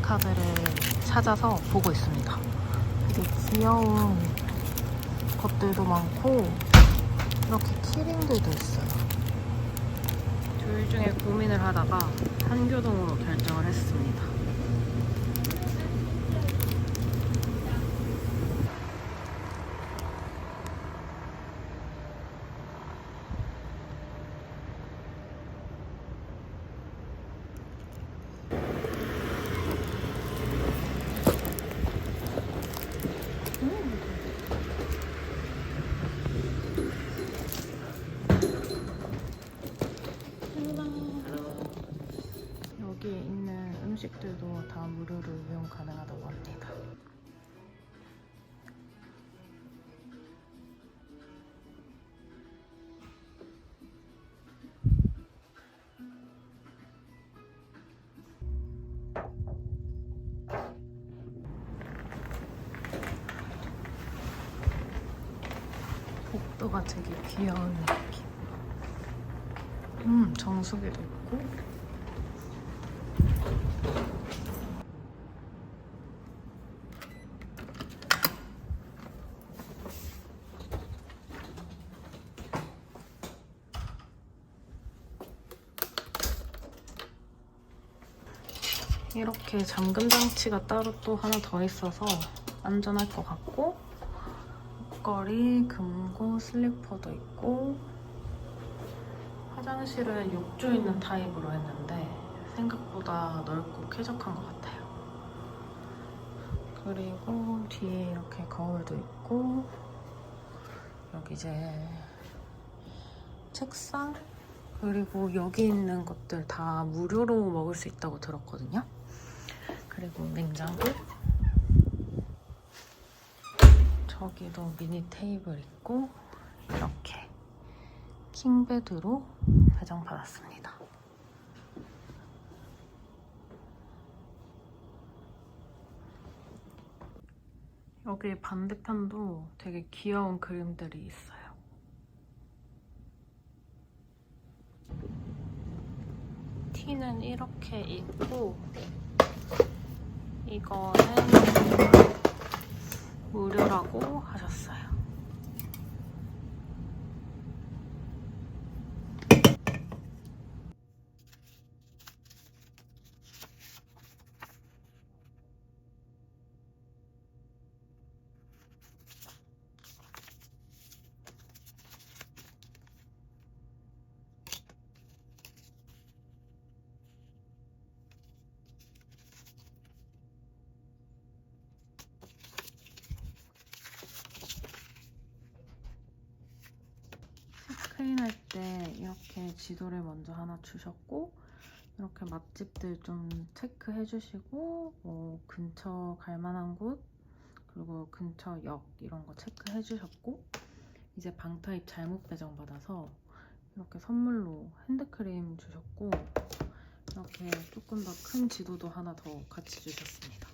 카드를 찾아서 보고 있습니다. 되게 귀여운 것들도 많고 이렇게 키링들도 있어요. 둘 중에 고민을 하다가 한교동으로 결정을 했습니다. 여기에 있는 음식들도 다 무료로 이용 가능하다고 합니다. 복도가 되게 귀여운 느낌. 정수기도 있고. 이렇게 잠금 장치가 따로 또 하나 더 있어서 안전할 것 같고, 옷걸이, 금고, 슬리퍼도 있고, 화장실은 욕조 있는 타입으로 했는데 생각보다 넓고 쾌적한 것 같아요. 그리고 뒤에 이렇게 거울도 있고, 여기 이제 책상, 그리고 여기 있는 것들 다 무료로 먹을 수 있다고 들었거든요. 그리고 냉장고, 저기도 미니 테이블 있고, 이렇게 킹베드로 배정받았습니다. 여기 반대편도 되게 귀여운 그림들이 있어요. 티는 이렇게 있고, 이거는 무료라고 하셨어요. 체크인할 때 이렇게 지도를 먼저 하나 주셨고, 이렇게 맛집들 좀 체크해 주시고, 뭐 근처 갈 만한 곳, 그리고 근처 역 이런 거 체크해 주셨고, 이제 방 타입 잘못 배정받아서 이렇게 선물로 핸드크림 주셨고, 이렇게 조금 더 큰 지도도 하나 더 같이 주셨습니다.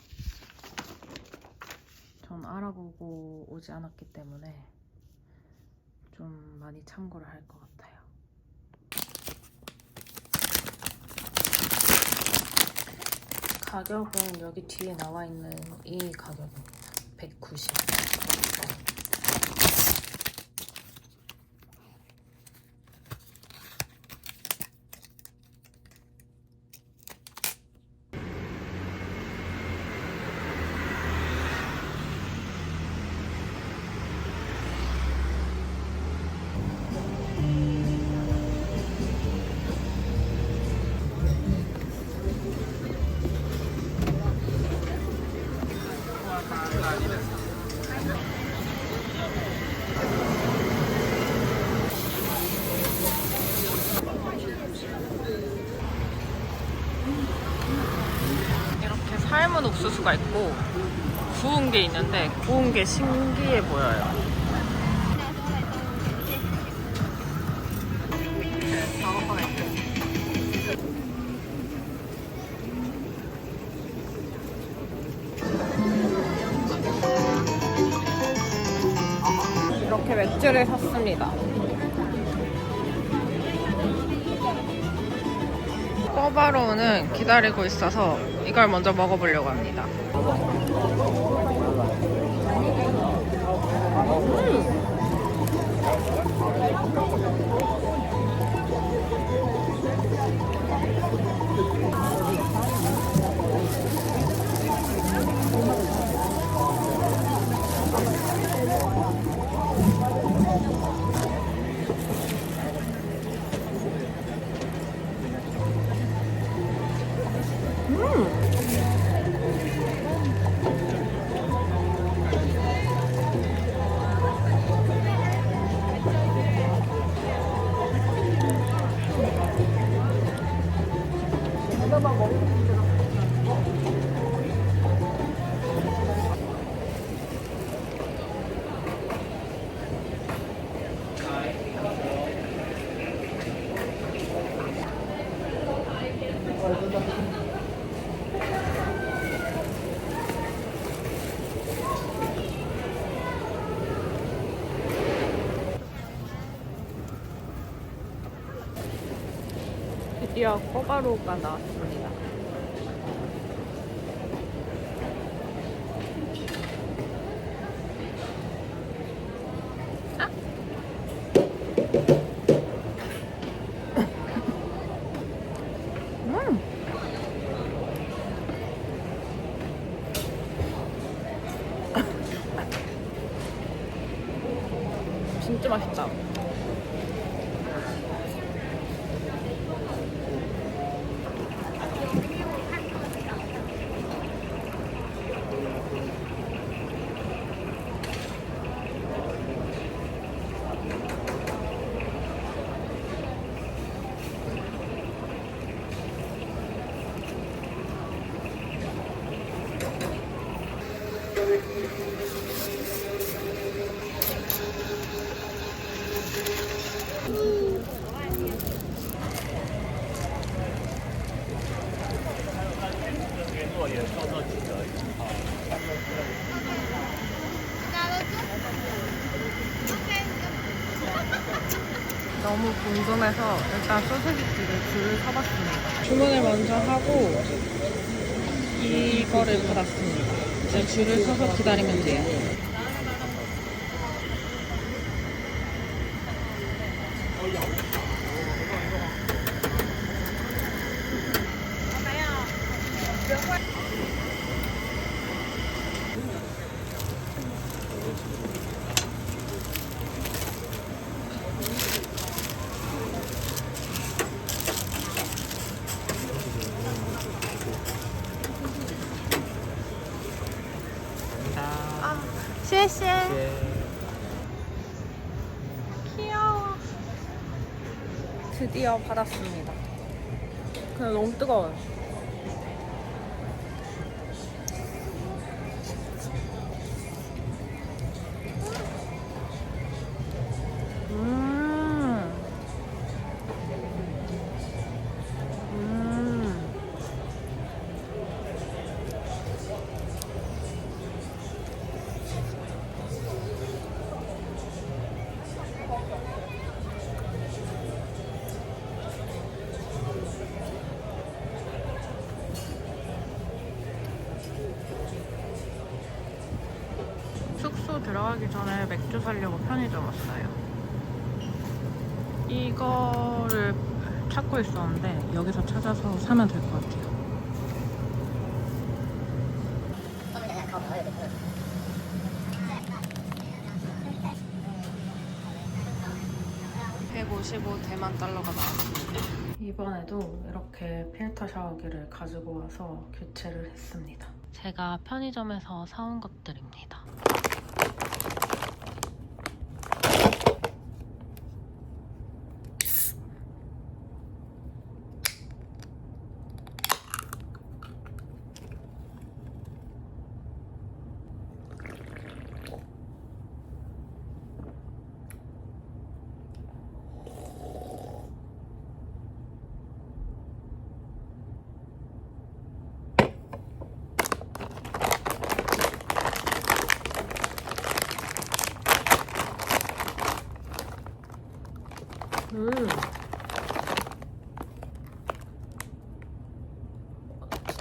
전 알아보고 오지 않았기 때문에 좀 많이 참고를 할 것 같아요. 가격은 여기 뒤에 나와 있는 이 가격입니다. 190. 이렇게 삶은 옥수수가 있고 구운 게 있는데 구운 게 신기해 보여요. 이렇게 맥주를 샀습니다. 코바로우는 기다리고 있어서 이걸 먼저 먹어보려고 합니다. 드디어 코바로우가 나왔습니다. 진짜 맛있다. 너무 궁금해서 일단 소세지집에 줄을 서봤습니다. 주문을 먼저 하고 이거를 받았습니다. 이제 줄을 서서 기다리면 돼요. 쉐쉐. 귀여워. 드디어 받았습니다. 근데 너무 뜨거워요. 숙소 들어가기 전에 맥주 사려고 편의점 왔어요. 이거를 찾고 있었는데 여기서 찾아서 사면 될 것 같아요. $155 대만 달러가 나왔습니다. 이번에도 이렇게 필터 샤워기를 가지고 와서 교체를 했습니다. 제가 편의점에서 사온 것들입니다.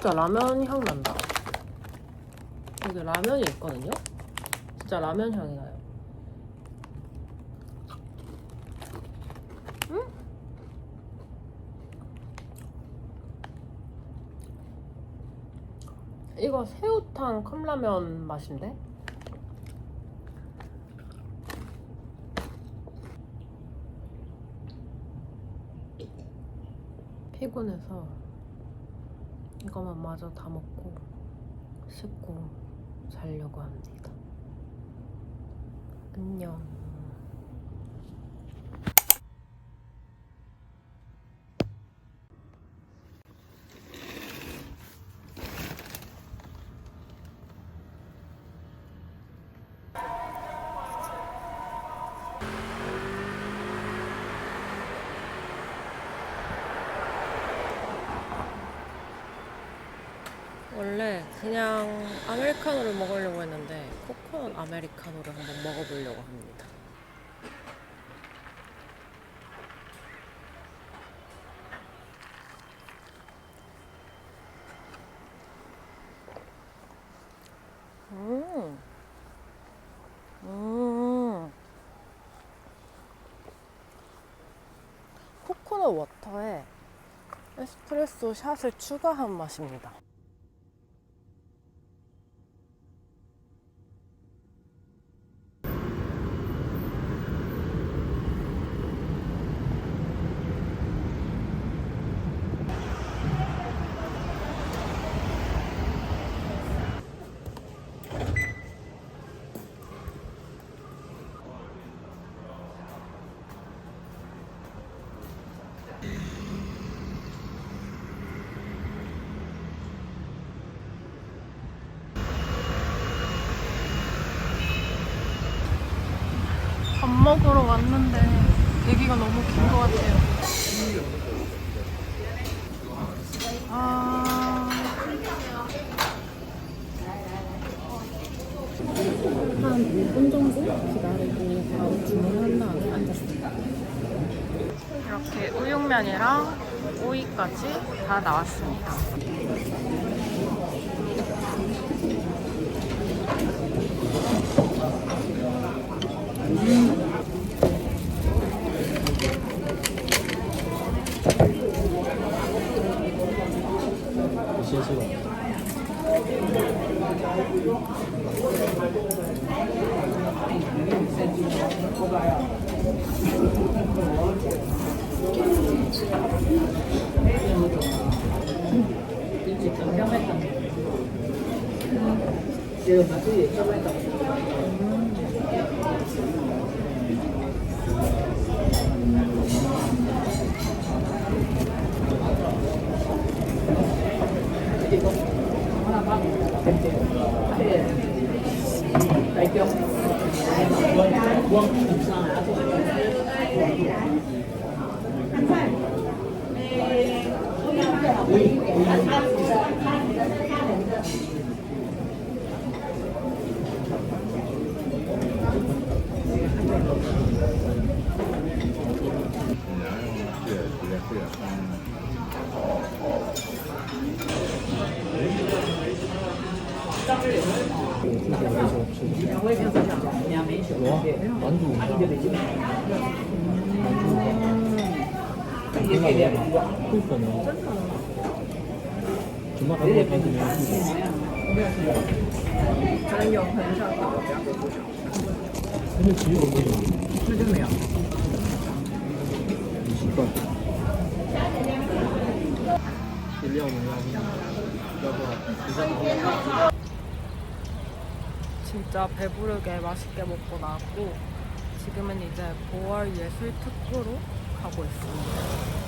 진짜 라면 향 난다. 여기 라면이 있거든요? 진짜 라면 향이 나요. 이거 새우탕 컵라면 맛인데? 피곤해서 이거만 마저 다 먹고 씻고 자려고 합니다. 안녕. 원래 그냥 아메리카노를 먹으려고 했는데 코코넛 아메리카노를 한번 먹어보려고 합니다. 코코넛 워터에 에스프레소 샷을 추가한 맛입니다. 밥 먹으러 왔는데 대기가 너무 긴 것 같아요. 한 5분 정도 기다리고 바로 주문한 다음에 앉았습니다. 이렇게 우육면이랑 오이까지 다 나왔습니다. 진짜 배부르게 맛있게 먹고 나왔고 지금은 이제 보월 예술 특구로 가고 있습니다.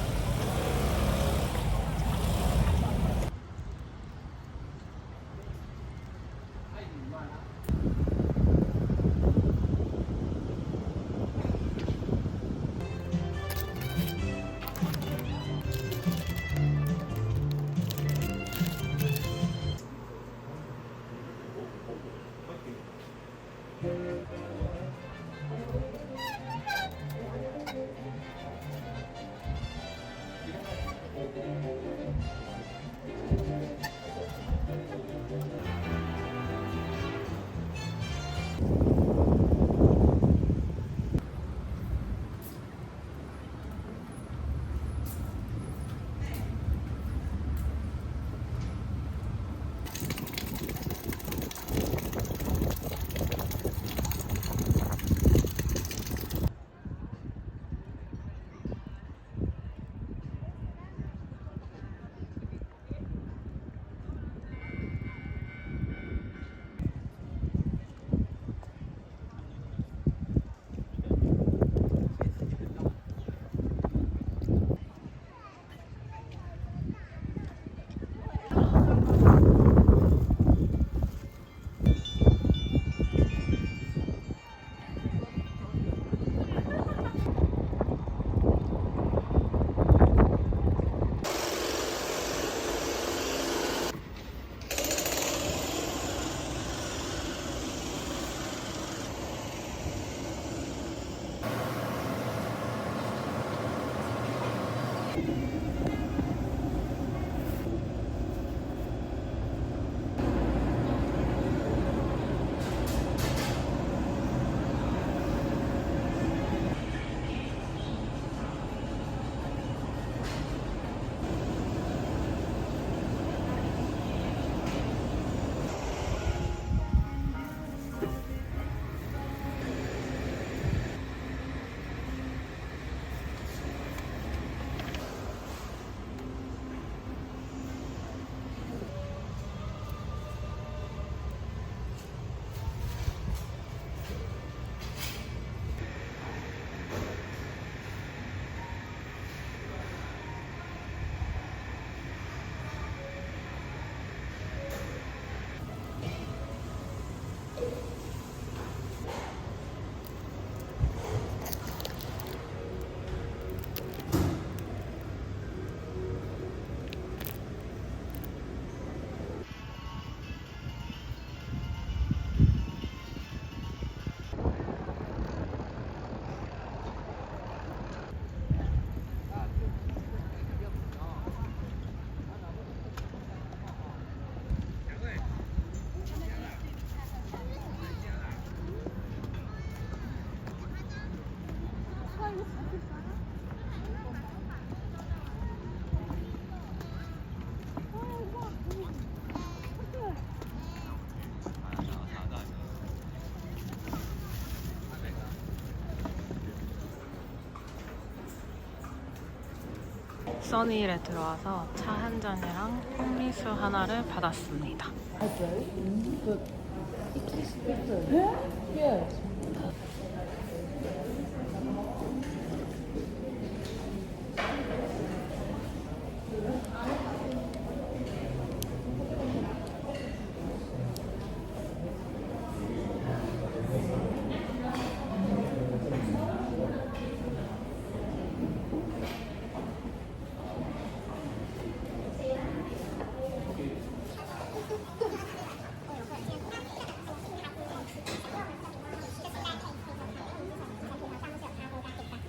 써니힐에 들어와서 차 한 잔이랑 콩리수 하나를 받았습니다.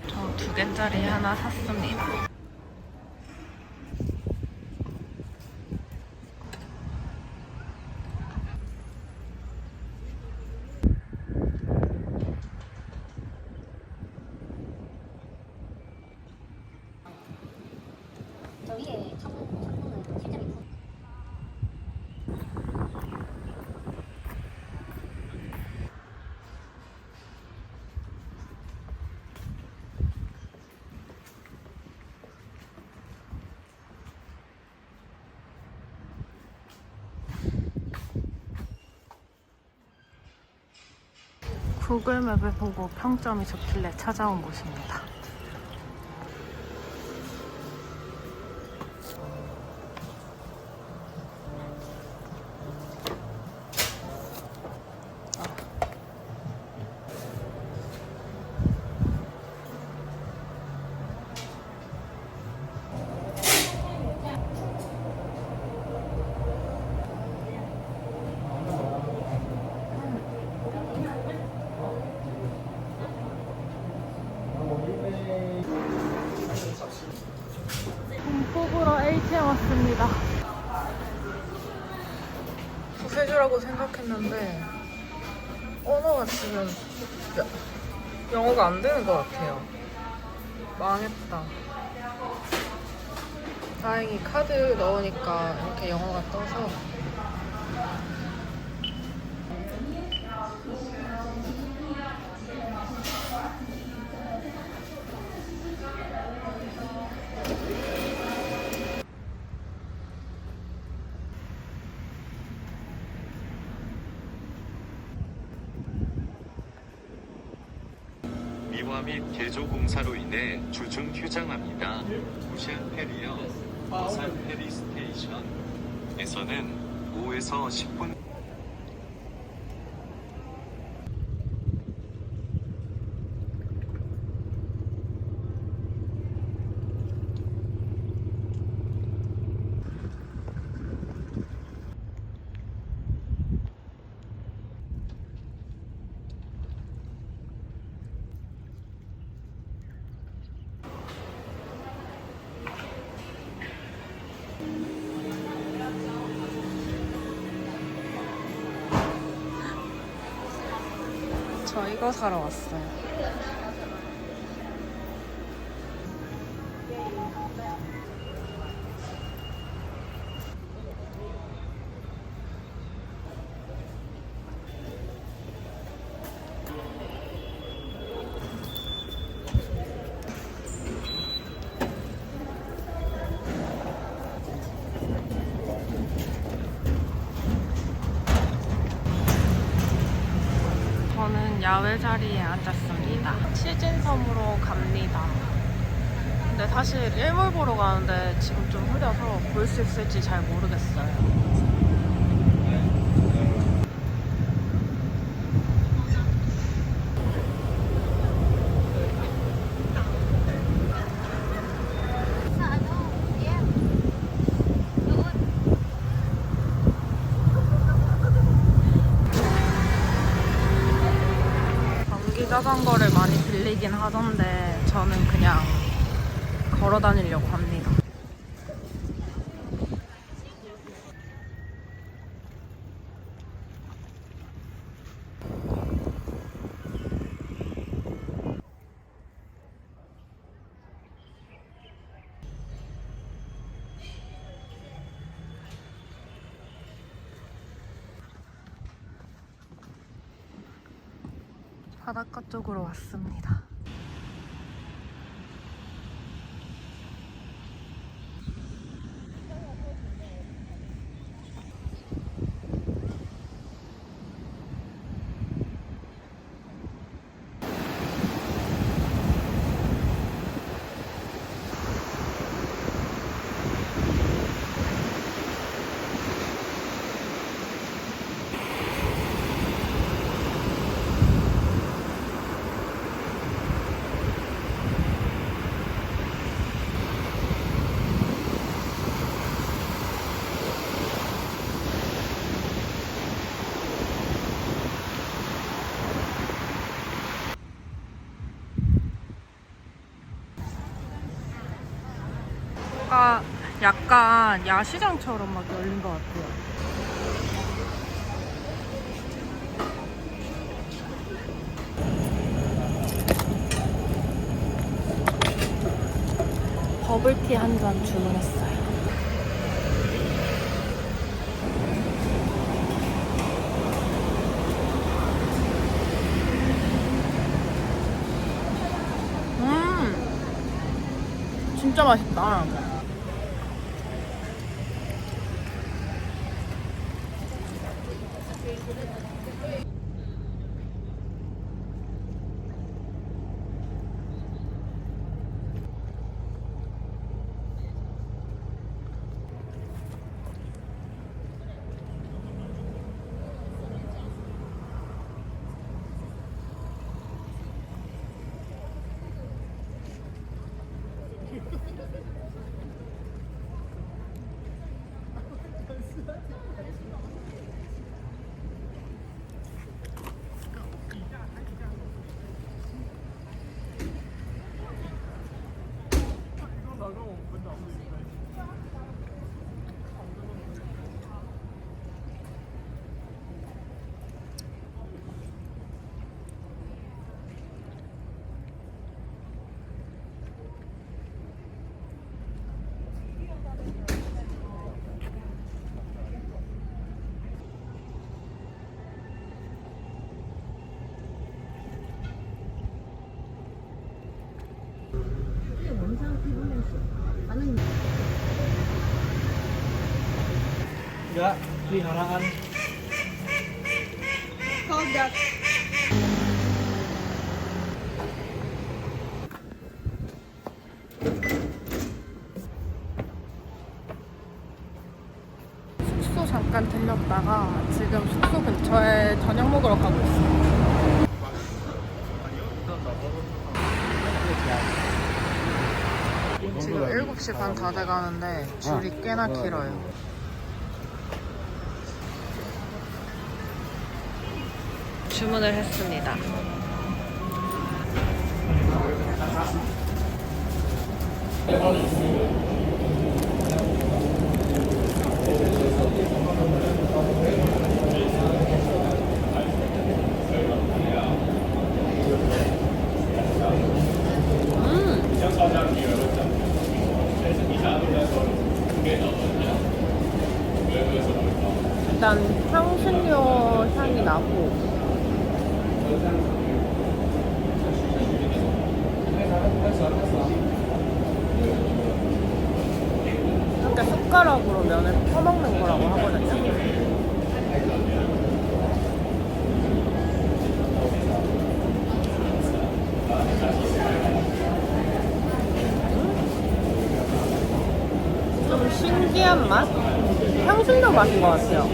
저 2개짜리 하나 샀습니다. 저 위에 창문을 실제로 있고. 구글맵을 보고 평점이 좋길래 찾아온 곳입니다. 돈 뽑으러 ATM 왔습니다. 부세주라고 생각했는데 언어가 지금 영어가 안 되는 것 같아요. 망했다. 다행히 카드 넣으니까 이렇게 영어가 떠서 미화 및 개조 공사로 인해 주중 휴장합니다. 부산 페리어 부산 페리 스테이션에서는 5에서 10분 저 이거 사러 왔어요. 저는 야외 자리에 앉았습니다. 치진섬으로 갑니다. 근데 사실 일몰 보러 가는데 지금 좀 흐려서 볼 수 있을지 잘 모르겠어요. 전기 자전거를 많이 빌리긴 하던데 저는 그냥 걸어 다니려고 합니다. 바닷가 쪽으로 왔습니다. 약간 야시장처럼 막 열린 것 같아요. 버블티 한 잔 주문했어요. 진짜 맛있다. Enggak, peliharaan. 숙소 잠깐 들렸다가 지금 숙소 근처에 저녁 먹으러 가고 있어요. 지금 7시 반 다 돼가는데 줄이 꽤나 길어요. 주문을 했습니다. 일단 향신료 향이 나고 이렇게 숟가락으로 면을 퍼먹는 거라고 하거든요. 좀 신기한 맛? 향신료 맛인 것 같아요.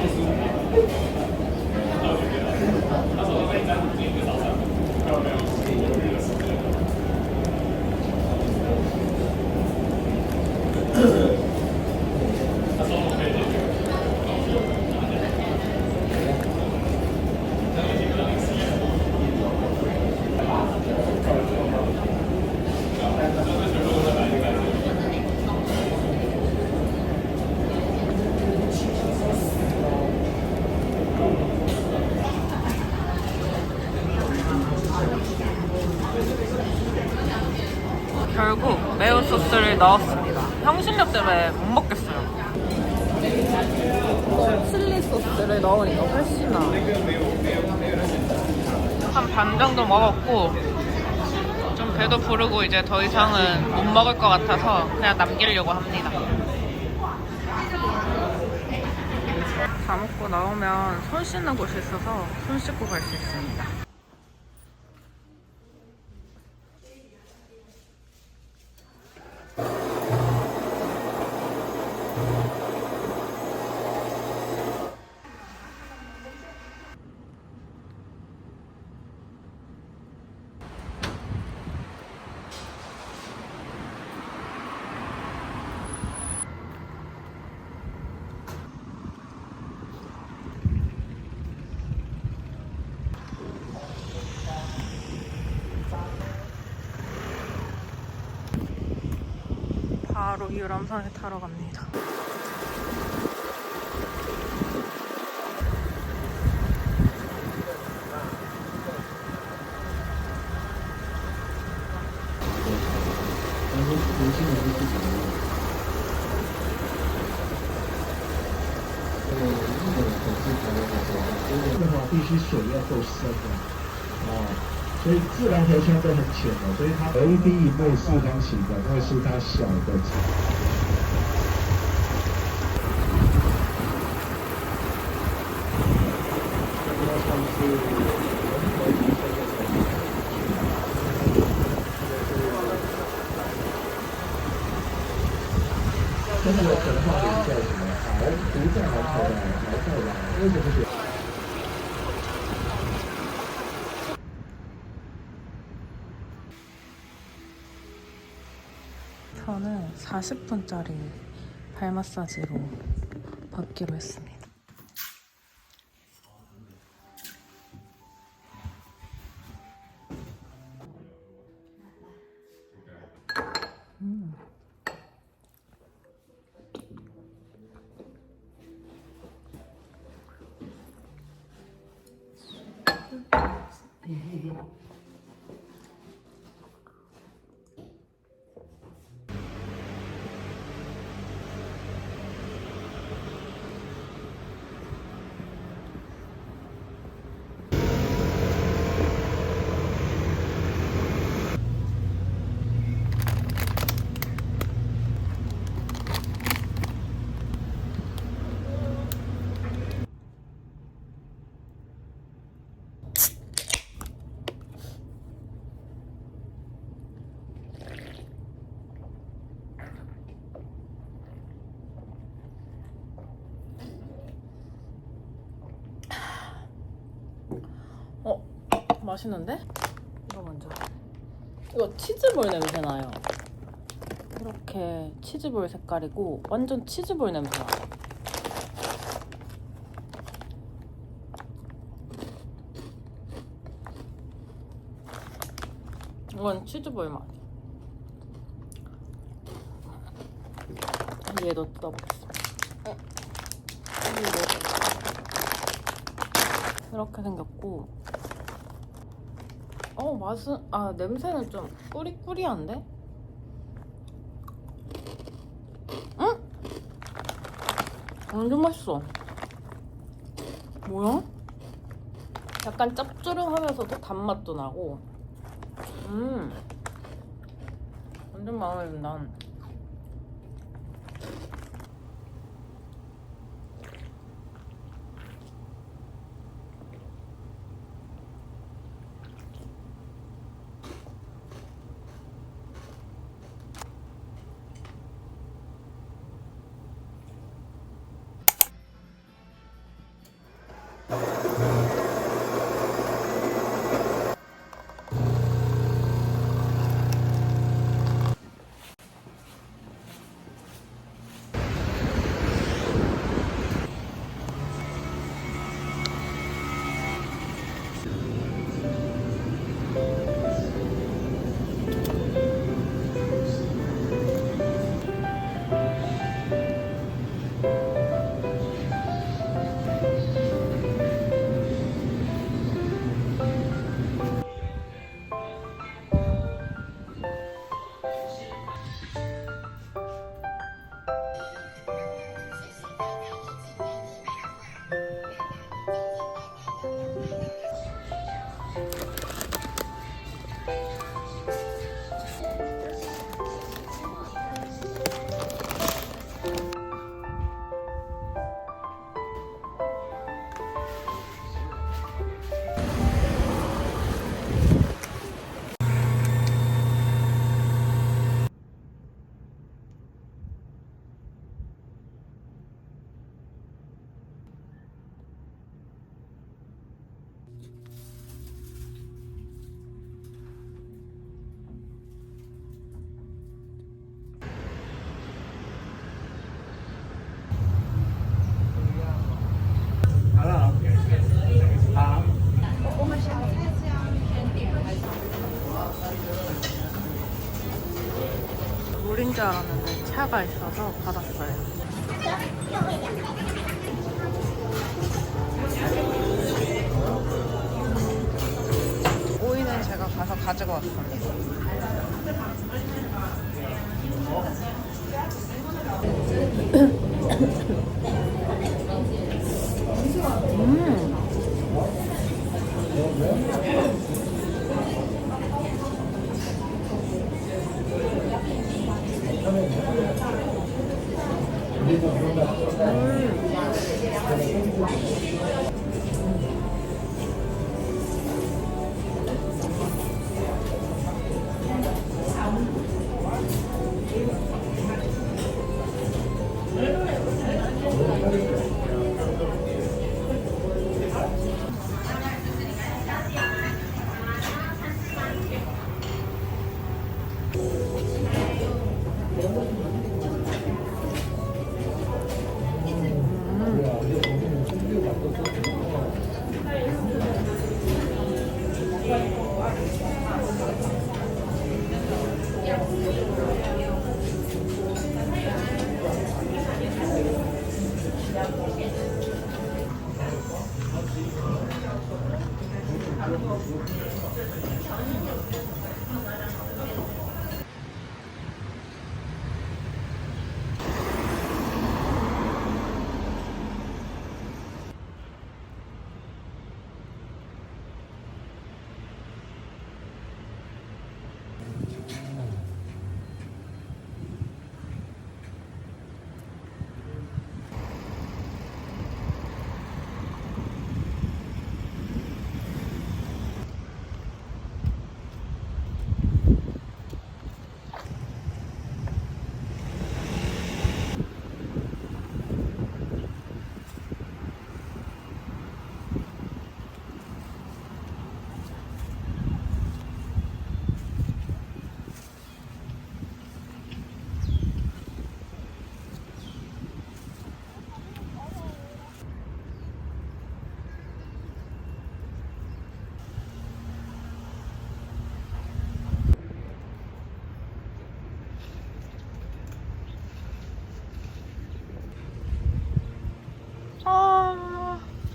결국 매운 소스를 넣었습니다. 향신료 때문에 못 먹겠어요. 칠리 소스를 넣으니까 훨씬 나아. 한 반 정도 먹었고 좀 배도 부르고 이제 더 이상은 못 먹을 것 같아서 그냥 남기려고 합니다. 다 먹고 나오면 손 씻는 곳이 있어서 손 씻고 갈 수 있습니다. 바로 유람선을 타러 갑니다.必须水要够深所以自然河川都很浅所以它 LED 荧幕四方形的会是它小的。中国神话里叫什么？不在鳌头来，为什么是？ 저는 40분짜리 발 마사지로 받기로 했습니다. 맛있는데? 이거 먼저. 이거 치즈볼 냄새 나요. 이렇게 치즈볼 색깔이고 완전 치즈볼 냄새 나요. 이건 치즈볼 맛. 얘도 뜯어보겠습니다. 이렇게 생겼고 맛은 냄새는 좀 꾸리꾸리한데? 응? 완전 맛있어. 뭐야? 약간 짭조름하면서도 단맛도 나고 완전 마음에 든다. 물인 줄 알았는데 차 차가 있어서 받았어요. 오이는 제가 가서 가지고 왔습니다.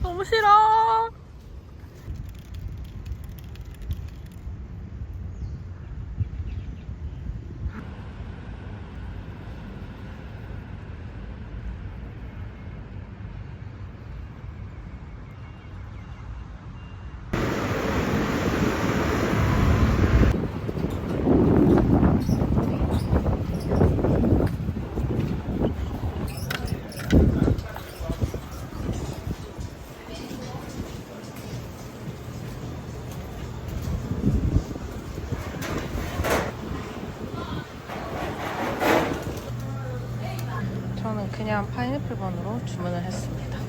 너무 싫어. 저는 그냥 파인애플 번으로 주문을 했습니다.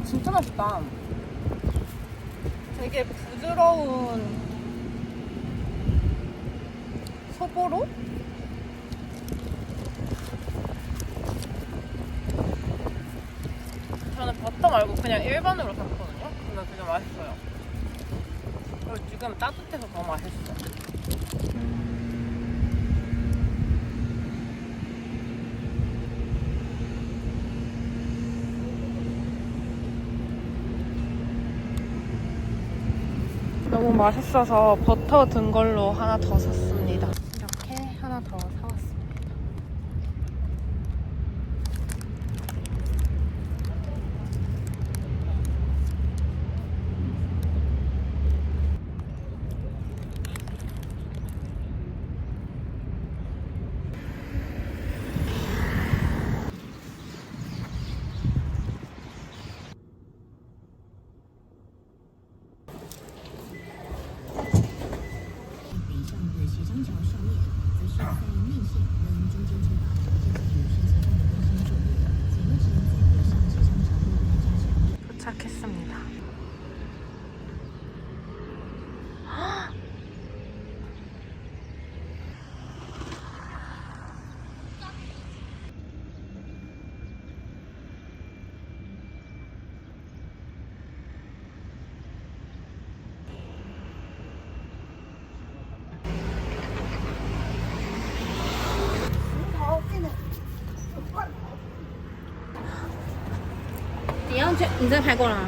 진짜 맛있다. 되게 부드러운 소보로? 저는 버터 말고 그냥 일반으로 샀거든요. 근데 되게 맛있어요. 그리고 지금 따뜻해서 더 맛있어. 너무 맛있어서 버터 든 걸로 하나 더 샀습니다. 이렇게 하나 더 사왔습니다. 도착했습니다. 你这拍过了吗？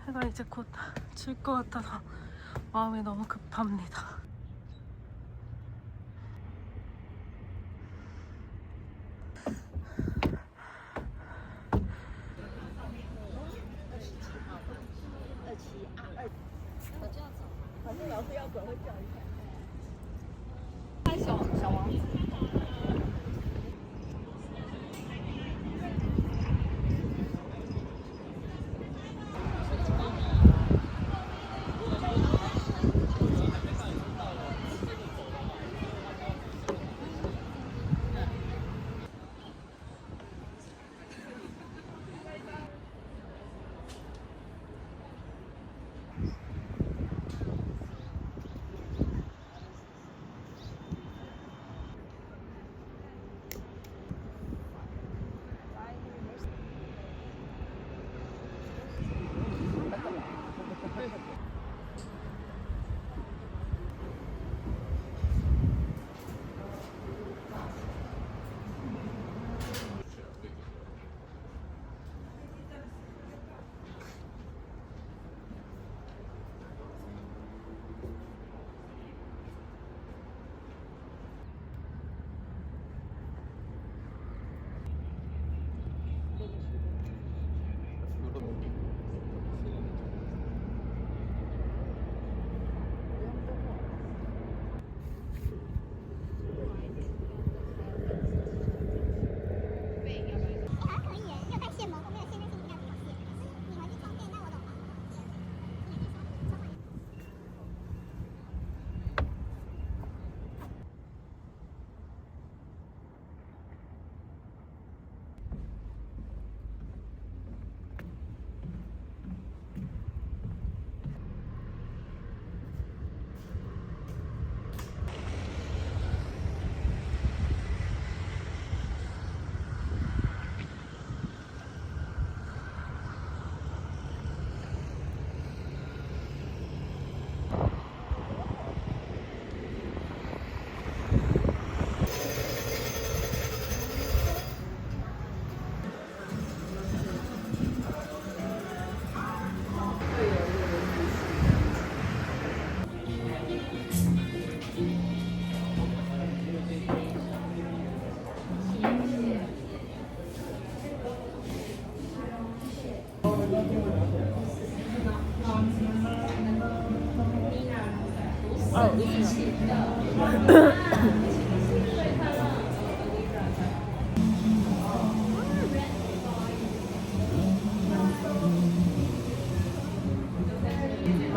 해가 이제 곧 질 것 같아서 마음이 너무 급합니다.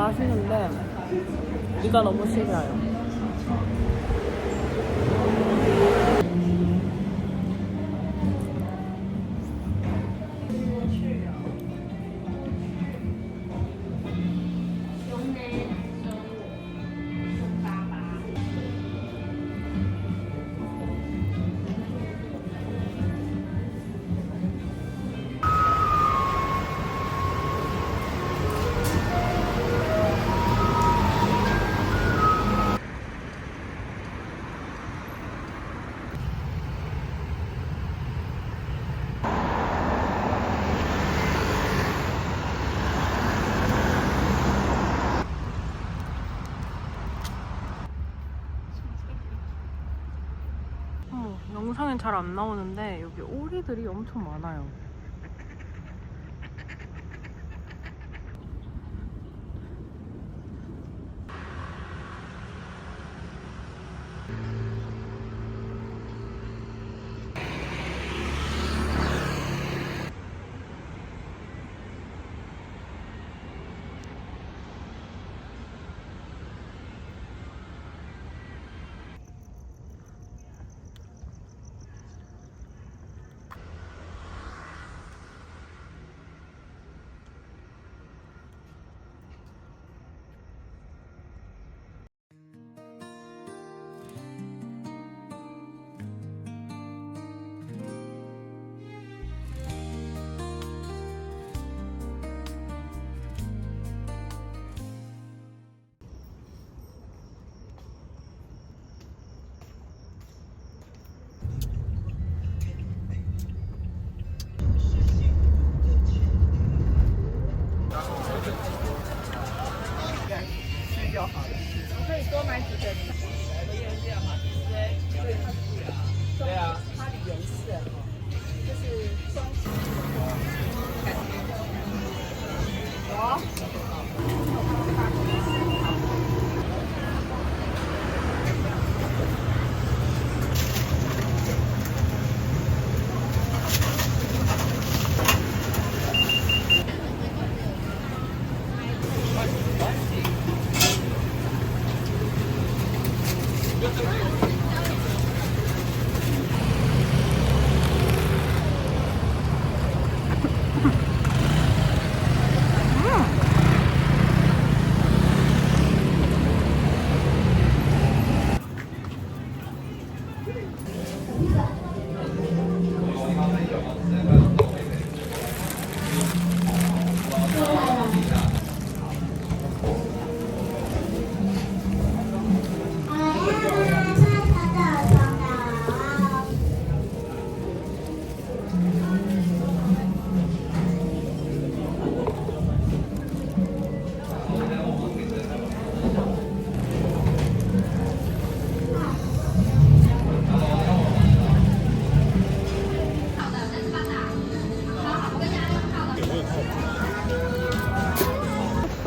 맛있는데 이가 너무 싫어요. 영상엔 잘 안 나오는데 여기 오리들이 엄청 많아요.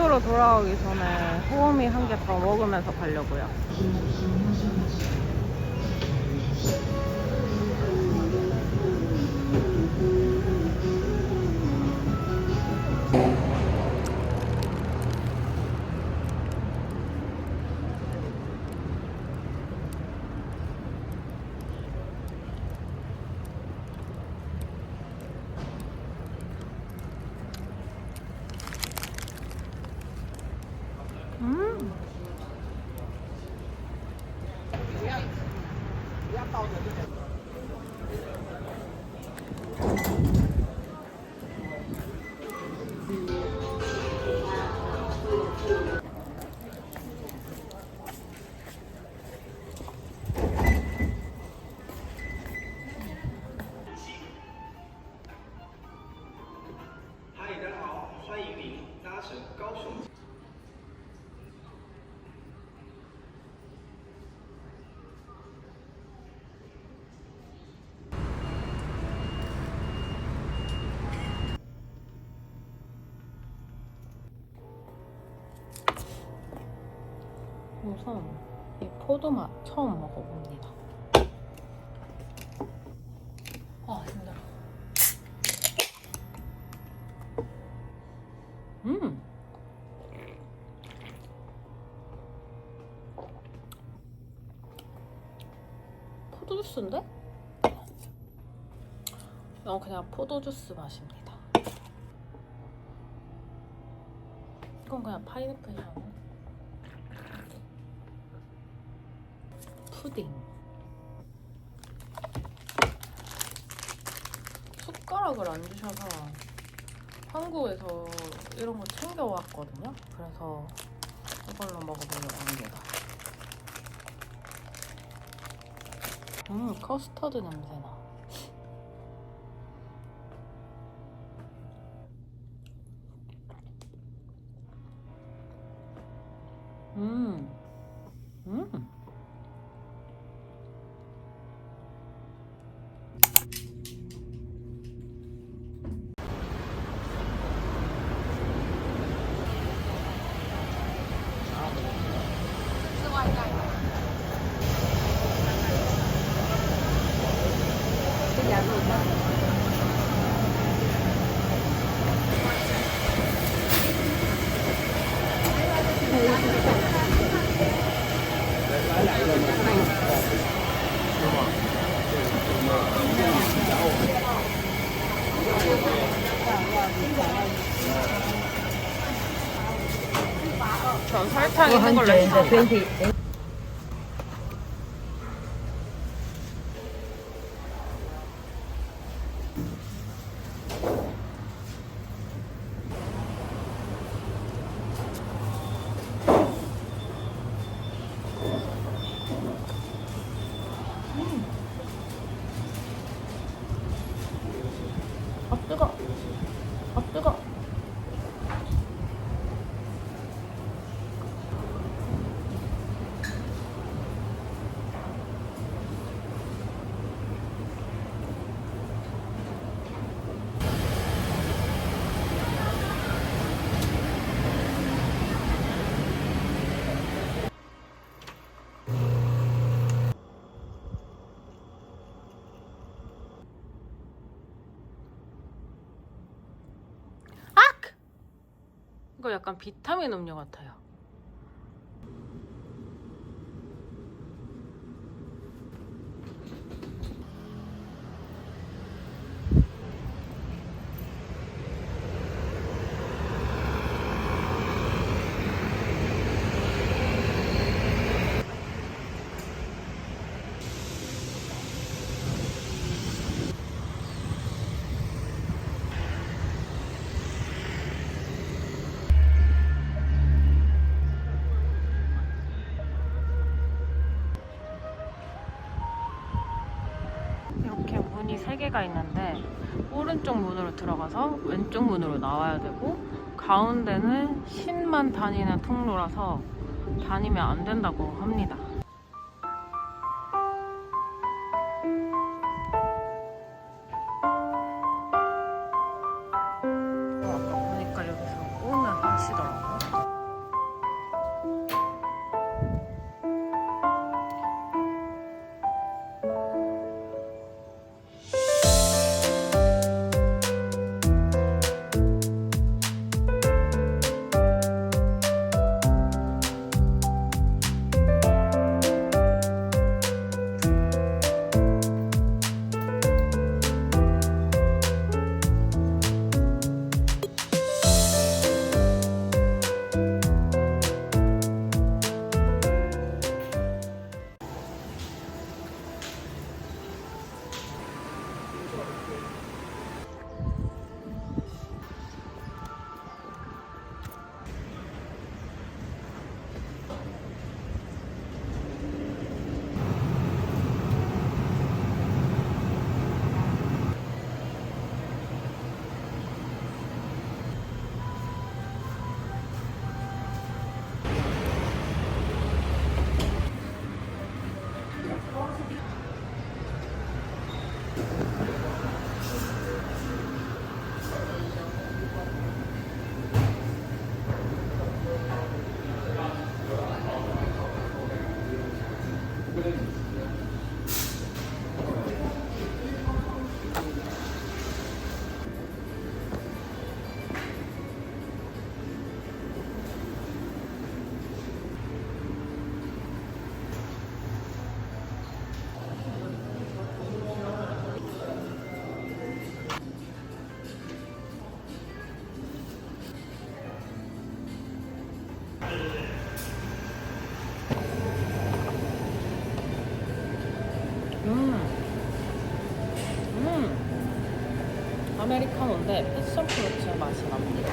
숙소로 돌아오기 전에 호미 한 개 더 먹으면서 가려고요. 우선 이 포도맛 처음 먹어봅니다. 아 힘들어. 포도주스인데? 이건 그냥 포도주스 맛입니다. 이건 그냥 파인애플 향. 푸딩. 숟가락을 안 주셔서 한국에서 이런 거 챙겨왔거든요. 그래서 이걸로 먹어보려고 합니다. 커스터드 냄새나. 전 설탕 있는 걸로 했습니다. 아 뜨거. 아 뜨거. 이거 약간 비타민 음료 같아요. 이렇게 문이 3개가 있는데 오른쪽 문으로 들어가서 왼쪽 문으로 나와야 되고 가운데는 신만 다니는 통로라서 다니면 안 된다고 합니다. 아까 보니까 여기서 오늘 하시더라고요. 아메리카노인데 패션 프루트 맛이 납니다.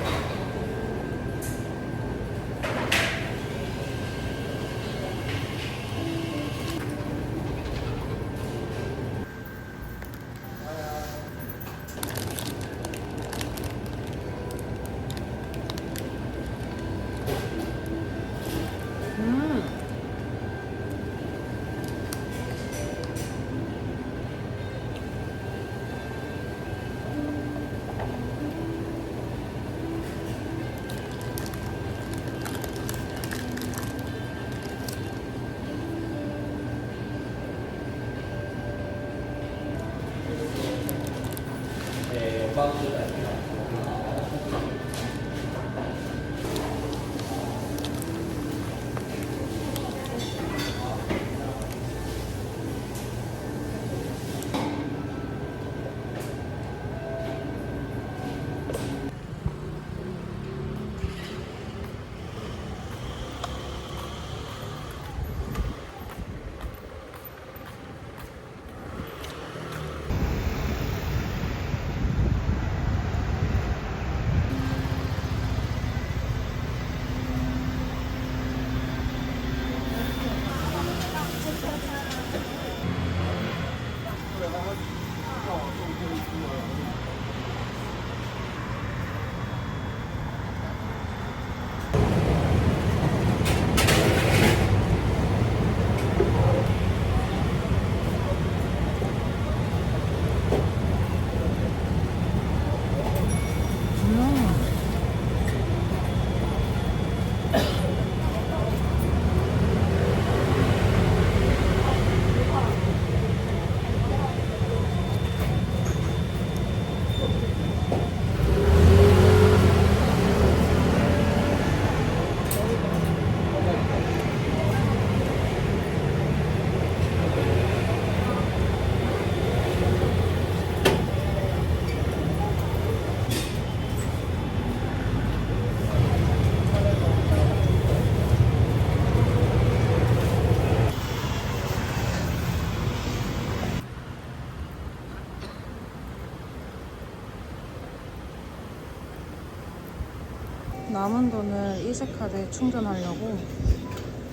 남은 돈을 이세카드에 충전하려고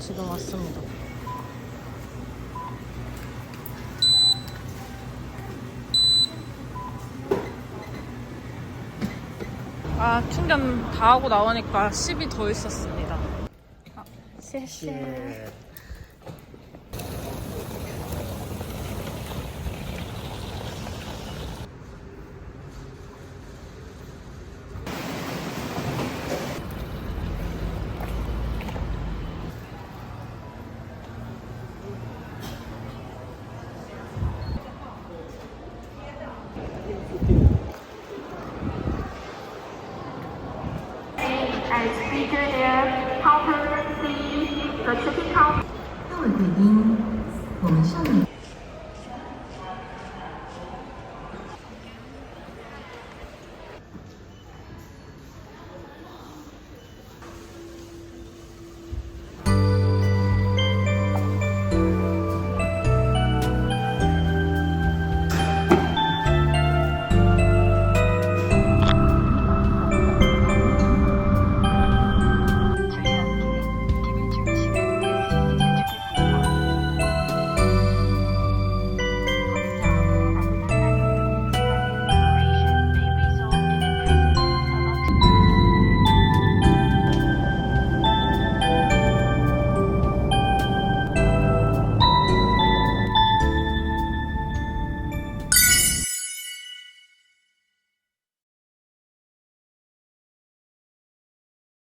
지금 왔습니다. 아, 충전 다 하고 나오니까 10이 더 있었습니다. 아, 谢谢. As featured there, counter C, the shipping counter. 到了贵宾